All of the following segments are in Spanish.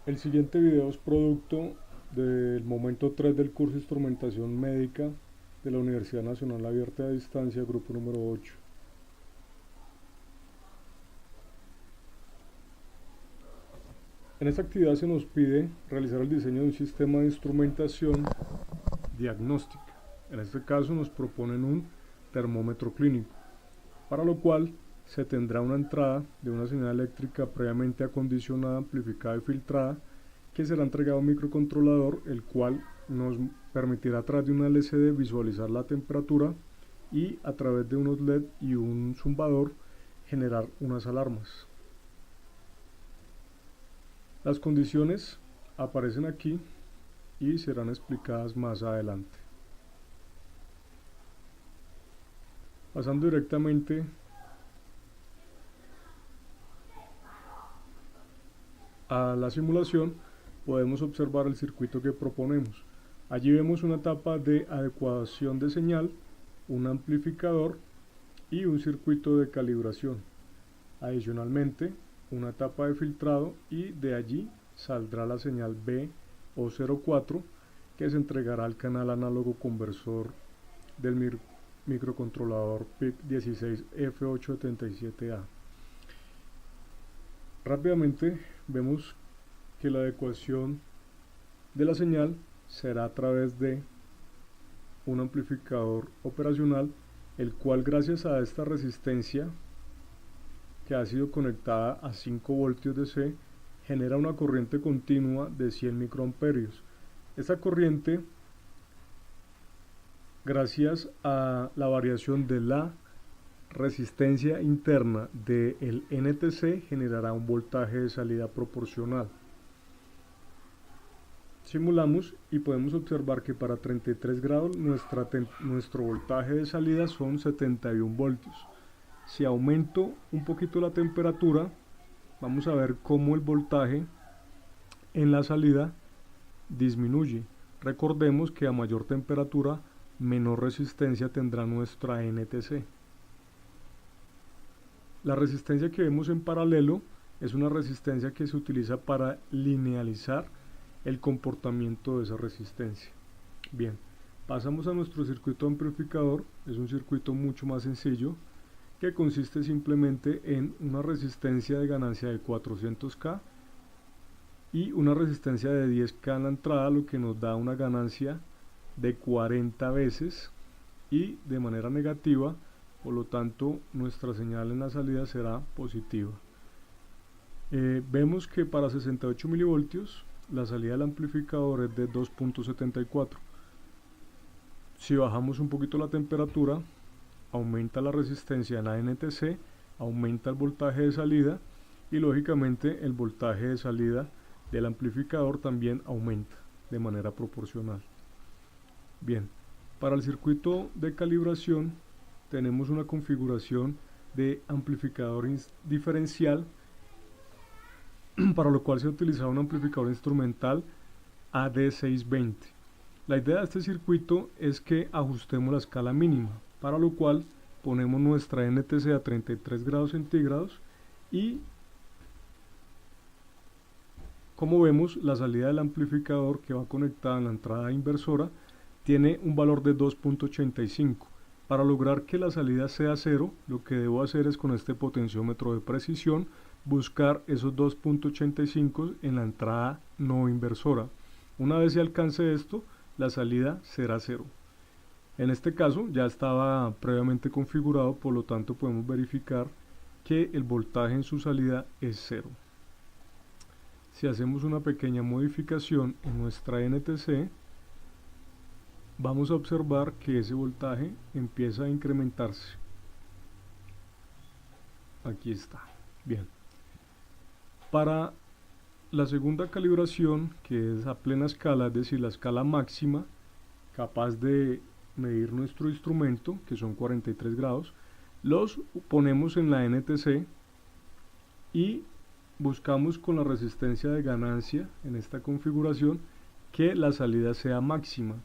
El siguiente video es producto del momento 3 del curso de Instrumentación Médica de la Universidad Nacional Abierta a Distancia, grupo número 8. En esta actividad se nos pide realizar el diseño de un sistema de instrumentación diagnóstica. En este caso nos proponen un termómetro clínico, para lo cual se tendrá una entrada de una señal eléctrica previamente acondicionada, amplificada y filtrada, que será entregado a un microcontrolador, el cual nos permitirá a través de una LCD visualizar la temperatura y a través de unos LED y un zumbador generar unas alarmas. Las condiciones aparecen aquí y serán explicadas más adelante. Pasando directamente a la simulación, podemos observar el circuito que proponemos. Allí vemos una etapa de adecuación de señal, un amplificador y un circuito de calibración. Adicionalmente, una etapa de filtrado, y de allí saldrá la señal B o 04 que se entregará al canal análogo conversor del microcontrolador PIC16F877A. Rápidamente vemos que la adecuación de la señal será a través de un amplificador operacional, el cual, gracias a esta resistencia que ha sido conectada a 5 voltios DC, genera una corriente continua de 100 microamperios. Esta corriente, gracias a la variación de la resistencia interna del NTC, generará un voltaje de salida proporcional. Simulamos y podemos observar que para 33 grados nuestro voltaje de salida son 71 voltios. Si aumento un poquito la temperatura, vamos a ver cómo el voltaje en la salida disminuye. Recordemos que a mayor temperatura, menor resistencia tendrá nuestra NTC. La resistencia que vemos en paralelo es una resistencia que se utiliza para linealizar el comportamiento de esa resistencia. Bien, pasamos a nuestro circuito amplificador. Es un circuito mucho más sencillo, que consiste simplemente en una resistencia de ganancia de 400K y una resistencia de 10K en la entrada, lo que nos da una ganancia de 40 veces y de manera negativa. Por lo tanto, nuestra señal en la salida será positiva. Vemos que para 68 milivoltios la salida del amplificador es de 2.74. Si bajamos un poquito la temperatura, aumenta la resistencia en la NTC, aumenta el voltaje de salida y lógicamente el voltaje de salida del amplificador también aumenta de manera proporcional. Bien, para el circuito de calibración tenemos una configuración de amplificador diferencial, para lo cual se ha utilizado un amplificador instrumental AD620. La idea de este circuito es que ajustemos la escala mínima, para lo cual ponemos nuestra NTC a 33 grados centígrados y, como vemos, la salida del amplificador, que va conectada en la entrada inversora, tiene un valor de 2.85. Para lograr que la salida sea 0, lo que debo hacer es, con este potenciómetro de precisión, buscar esos 2.85 en la entrada no inversora. Una vez se alcance esto, la salida será 0. En este caso ya estaba previamente configurado, por lo tanto podemos verificar que el voltaje en su salida es 0. Si hacemos una pequeña modificación en nuestra NTC, vamos a observar que ese voltaje empieza a incrementarse. Aquí está. Bien. Para la segunda calibración, que es a plena escala, es decir, la escala máxima capaz de medir nuestro instrumento, que son 43 grados, los ponemos en la NTC y buscamos con la resistencia de ganancia en esta configuración que la salida sea máxima.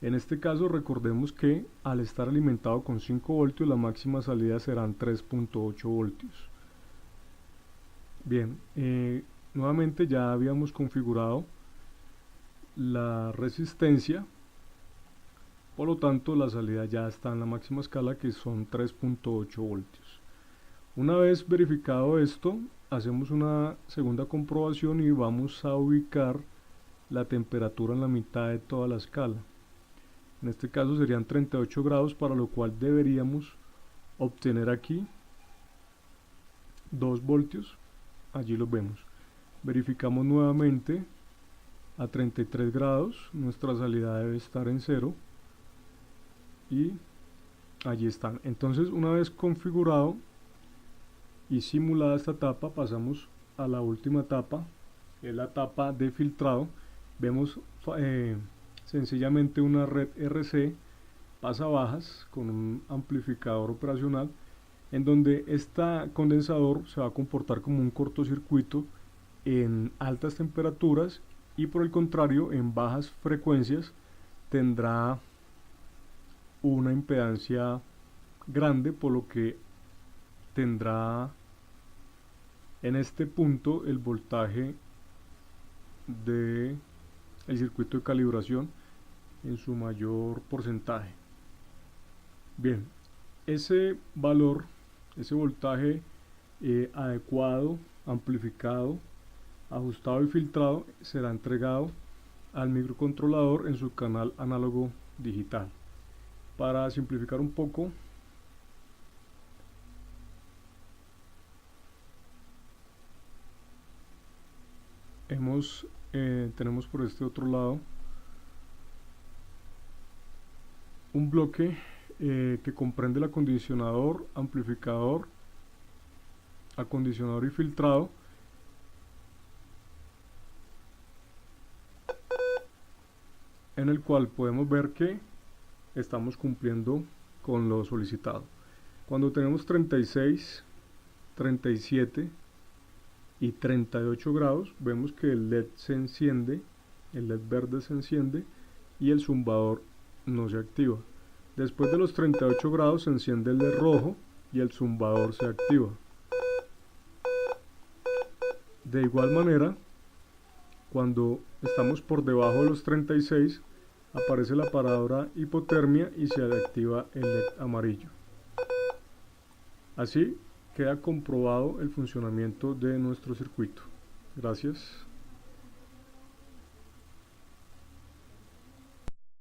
En este caso, recordemos que al estar alimentado con 5 voltios, la máxima salida serán 3.8 voltios. Bien, nuevamente ya habíamos configurado la resistencia, por lo tanto la salida ya está en la máxima escala, que son 3.8 voltios. Una vez verificado esto, hacemos una segunda comprobación y vamos a ubicar la temperatura en la mitad de toda la escala. En este caso serían 38 grados, para lo cual deberíamos obtener aquí 2 voltios. Allí lo vemos. Verificamos nuevamente a 33 grados, nuestra salida debe estar en 0 y allí están. Entonces, una vez configurado y simulada esta etapa, pasamos a la última etapa, que es la etapa de filtrado. Vemos sencillamente una red RC pasabajas con un amplificador operacional, en donde este condensador se va a comportar como un cortocircuito en altas temperaturas, y por el contrario en bajas frecuencias tendrá una impedancia grande, por lo que tendrá en este punto el voltaje del circuito de calibración en su mayor porcentaje. Bien, ese valor, ese voltaje adecuado, amplificado, ajustado y filtrado, será entregado al microcontrolador en su canal análogo digital. Para simplificar un poco, tenemos por este otro lado un bloque que comprende el acondicionador, amplificador, acondicionador y filtrado, en el cual podemos ver que estamos cumpliendo con lo solicitado. Cuando tenemos 36, 37 y 38 grados, vemos que el LED se enciende, el LED verde se enciende y el zumbador no se activa. Después de los 38 grados se enciende el LED rojo y el zumbador se activa. De igual manera, cuando estamos por debajo de los 36, aparece la palabra hipotermia y se activa el LED amarillo. Así queda comprobado el funcionamiento de nuestro circuito. Gracias.